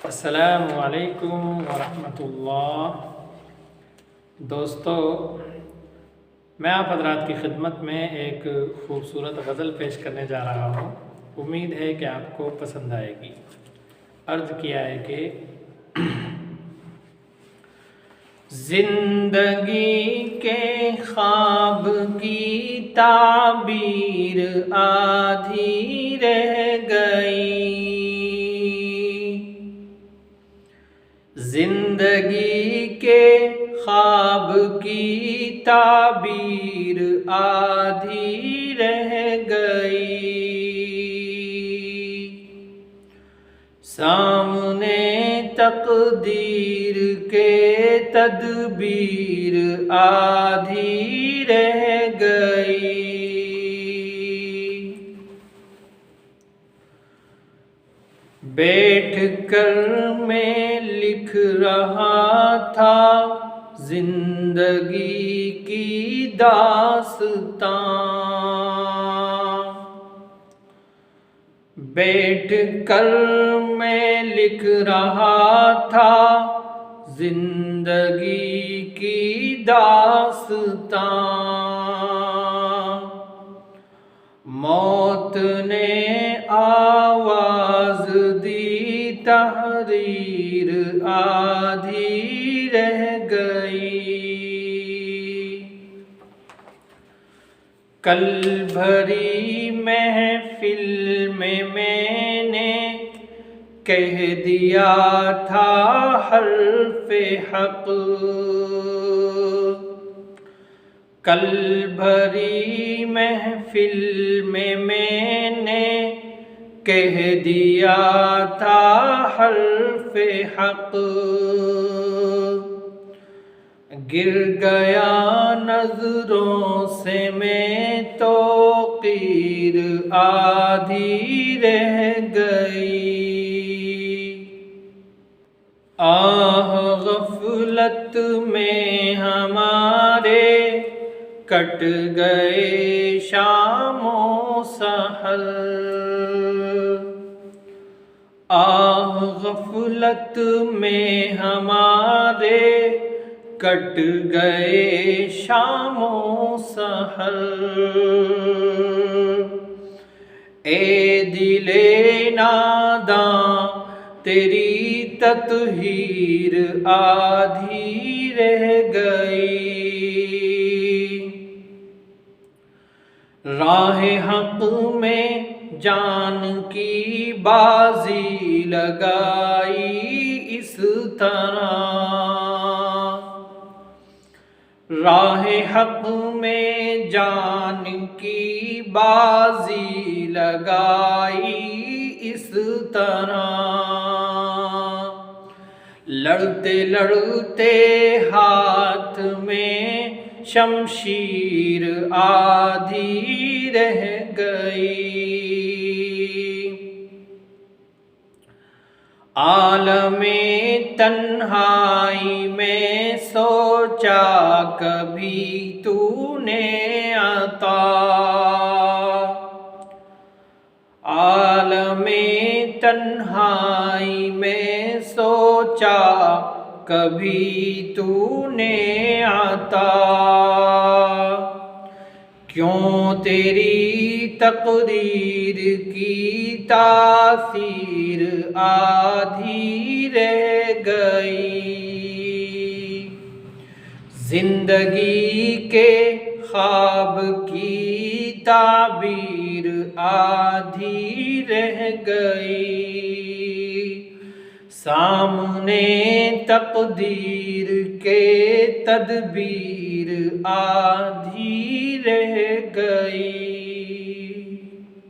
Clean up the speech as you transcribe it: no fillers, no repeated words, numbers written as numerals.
السلام علیکم ورحمۃ اللہ۔ دوستو، میں آپ حضرات کی خدمت میں ایک خوبصورت غزل پیش کرنے جا رہا ہوں۔ امید ہے کہ آپ کو پسند آئے گی۔ عرض کیا ہے کہ زندگی کے خواب کی تعبیر آدھی رہ گئی، زندگی کے خواب کی تعبیر آدھی رہ گئی، سامنے تقدیر کے تدبیر آدھی رہ گئی، بیٹھ کر میں لکھ رہا تھا زندگی کی داستاں، بیٹھ کر میں لکھ رہا تھا زندگی کی داستاں، موت نے آواز دی تحریر آدھی رہ گئی، کل بھری محفل میں نے کہہ دیا تھا حرف حق، کل بھری محفل میں نے کہہ دیا تھا حرف حق، گر گیا نظروں سے میں تو قیر آدھی رہ گئی، آہ غفلت میں ہمارے کٹ گئے شام و سحر، آہ غفلت میں ہمارے کٹ گئے شام و سحر، اے دل ناداں تیری تطہیر آدھی رہ گئی، راہ حق میں جان کی بازی لگائی اس طرح، راہ حق میں جان کی بازی لگائی اس طرح، لڑتے لڑتے ہاتھ میں شمشیر آدھی رہ گئی، عالم تنہائی میں سوچا کبھی تو نے عطا، عالم تنہائی میں سوچا کبھی تو نے عطا، کیوں تیری تقدیر کی تاثیر آدھی رہ گئی، زندگی کے خواب کی تعبیر آدھی رہ گئی، سامنے تقدیر کے تدبیر آدھی رہ گئی۔